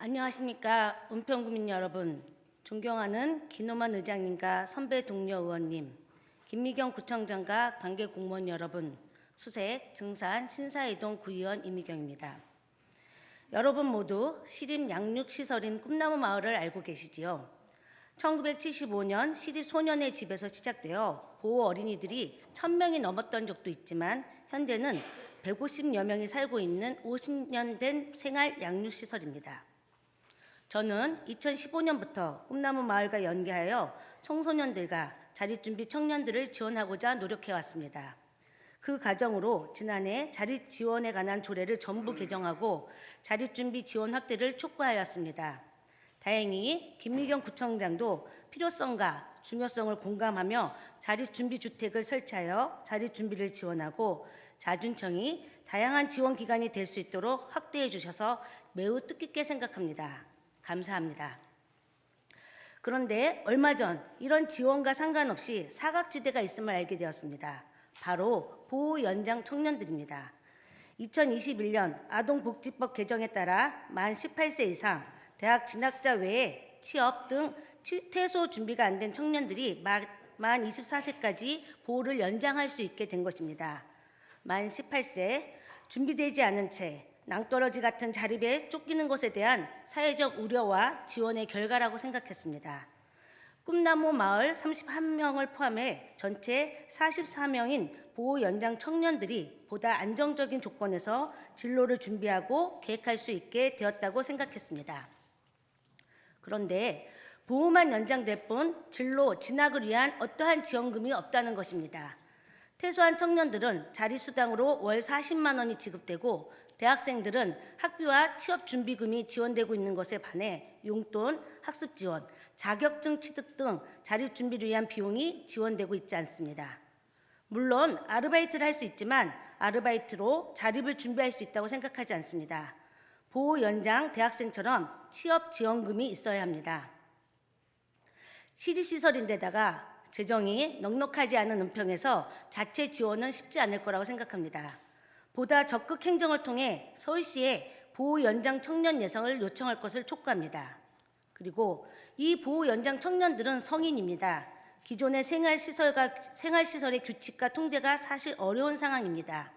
안녕하십니까. 은평구민 여러분. 존경하는 김노만 의장님과 선배 동료 의원님, 김미경 구청장과 관계 공무원 여러분, 수색, 증산, 신사이동 구의원 이미경입니다. 여러분 모두 시립 양육시설인 꿈나무 마을을 알고 계시지요? 1975년 시립 소년의 집에서 시작되어 보호 어린이들이 1000명이 넘었던 적도 있지만 현재는 150여 명이 살고 있는 50년 된 생활 양육시설입니다. 저는 2015년부터 꿈나무 마을과 연계하여 청소년들과 자립준비 청년들을 지원하고자 노력해왔습니다. 그 과정으로 지난해 자립 지원에 관한 조례를 전부 개정하고 자립준비 지원 확대를 촉구하였습니다. 다행히 김미경 구청장도 필요성과 중요성을 공감하며 자립준비주택을 설치하여 자립준비를 지원하고 자준청이 다양한 지원 기관이 될 수 있도록 확대해 주셔서 매우 뜻깊게 생각합니다. 감사합니다. 그런데 얼마 전 이런 지원과 상관없이 사각지대가 있음을 알게 되었습니다. 바로 보호 연장 청년들입니다. 2021년 아동복지법 개정에 따라 만 18세 이상, 대학 진학자 외에 취업 등 퇴소 준비가 안 된 청년들이 만 24세까지 보호를 연장할 수 있게 된 것입니다. 만 18세, 준비되지 않은 채 낭떠러지 같은 자립에 쫓기는 것에 대한 사회적 우려와 지원의 결과라고 생각했습니다. 꿈나무 마을 31명을 포함해 전체 44명인 보호 연장 청년들이 보다 안정적인 조건에서 진로를 준비하고 계획할 수 있게 되었다고 생각했습니다. 그런데 보호만 연장될 뿐 진로 진학을 위한 어떠한 지원금이 없다는 것입니다. 퇴소한 청년들은 자립수당으로 월 40만 원이 지급되고 대학생들은 학비와 취업준비금이 지원되고 있는 것에 반해 용돈, 학습지원, 자격증 취득 등 자립준비를 위한 비용이 지원되고 있지 않습니다. 물론 아르바이트를 할 수 있지만 아르바이트로 자립을 준비할 수 있다고 생각하지 않습니다. 보호 연장 대학생처럼 취업지원금이 있어야 합니다. 시립시설인데다가 재정이 넉넉하지 않은 은평에서 자체 지원은 쉽지 않을 거라고 생각합니다. 보다 적극 행정을 통해 서울시에 보호 연장 청년 예상을 요청할 것을 촉구합니다. 그리고 이 보호 연장 청년들은 성인입니다. 기존의 생활시설의 규칙과 통제가 사실 어려운 상황입니다.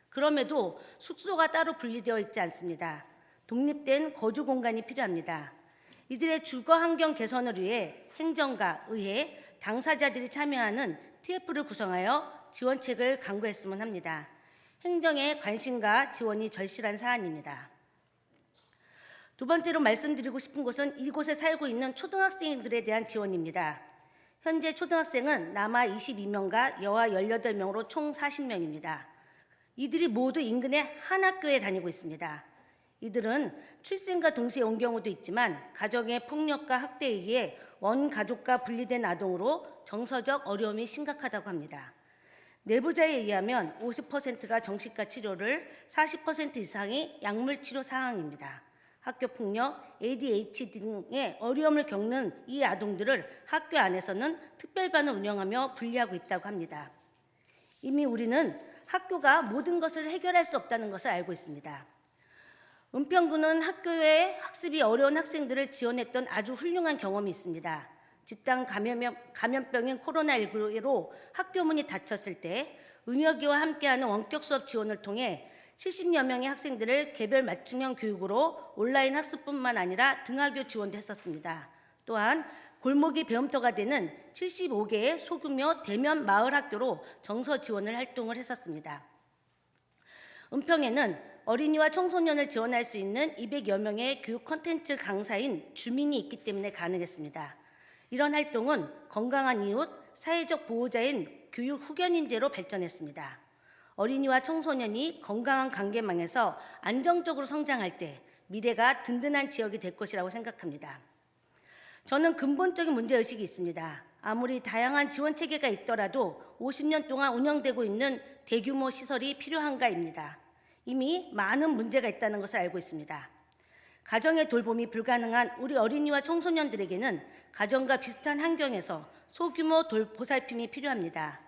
그럼에도 숙소가 따로 분리되어 있지 않습니다. 독립된 거주 공간이 필요합니다. 이들의 주거 환경 개선을 위해 행정과 의회, 당사자들이 참여하는 TF를 구성하여 지원책을 강구했으면 합니다. 행정의 관심과 지원이 절실한 사안입니다. 두 번째로 말씀드리고 싶은 것은 이곳에 살고 있는 초등학생들에 대한 지원입니다. 현재 초등학생은 남아 22명과 여아 18명으로 총 40명입니다. 이들이 모두 인근의 한 학교에 다니고 있습니다. 이들은 출생과 동시에 온 경우도 있지만 가정의 폭력과 학대에 의해 원가족과 분리된 아동으로 정서적 어려움이 심각하다고 합니다. 내부자에 의하면 50%가 정신과 치료를, 40% 이상이 약물 치료 상황입니다. 학교 폭력, ADHD 등의 어려움을 겪는 이 아동들을 학교 안에서는 특별반을 운영하며 분리하고 있다고 합니다. 이미 우리는 학교가 모든 것을 해결할 수 없다는 것을 알고 있습니다. 은평구는 학교에 학습이 어려운 학생들을 지원했던 아주 훌륭한 경험이 있습니다. 집단 감염병인 코로나19로 학교 문이 닫혔을 때 은혁이와 함께하는 원격 수업 지원을 통해 70여 명의 학생들을 개별 맞춤형 교육으로 온라인 학습뿐만 아니라 등하교 지원도 했었습니다. 또한 골목이 배움터가 되는 75개의 소규모 대면 마을 학교로 정서 지원을 활동을 했었습니다. 은평에는 어린이와 청소년을 지원할 수 있는 200여 명의 교육 콘텐츠 강사인 주민이 있기 때문에 가능했습니다. 이런 활동은 건강한 이웃, 사회적 보호자인 교육 후견인제로 발전했습니다. 어린이와 청소년이 건강한 관계망에서 안정적으로 성장할 때 미래가 든든한 지역이 될 것이라고 생각합니다. 저는 근본적인 문제의식이 있습니다. 아무리 다양한 지원 체계가 있더라도 50년 동안 운영되고 있는 대규모 시설이 필요한가입니다. 이미 많은 문제가 있다는 것을 알고 있습니다. 가정의 돌봄이 불가능한 우리 어린이와 청소년들에게는 가정과 비슷한 환경에서 소규모 보살핌이 필요합니다.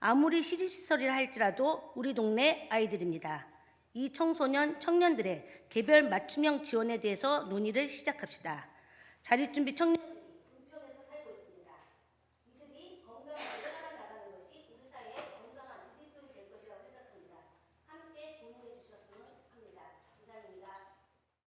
아무리 시립시설이라 할지라도 우리 동네 아이들입니다. 이 청소년, 청년들의 개별 맞춤형 지원에 대해서 논의를 시작합시다. 자립준비 청년